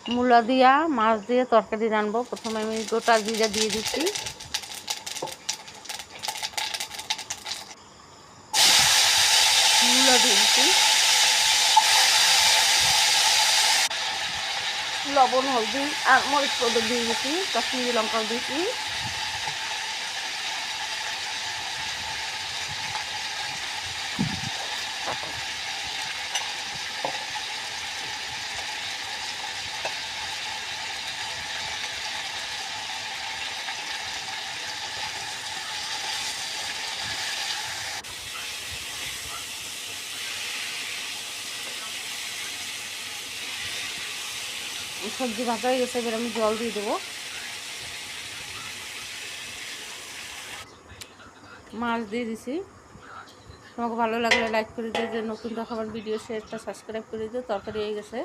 মূলা দিয়া মাছ দিয়ে তরকারি রানবো। প্রথমে আমি গোটা জিরা দিয়ে দিচ্ছি, মূলা দিয়ে দিচ্ছি, লবণ হলদি আর মরিচ পাউডার দিয়ে দিচ্ছি, কাশ্মীরি লঙ্কাও দিয়েছি। সবজি ভাজা হয়ে গেছে, এবার আমি জল দিয়ে দেবো। মাছ দিয়ে দিছি। তোমাকে ভালো লাগলে লাইক করে দিও, যে নতুন দেখাবার ভিডিও শেয়ারটা সাবস্ক্রাইব করে দিও। তরকারি হয়ে গেছে।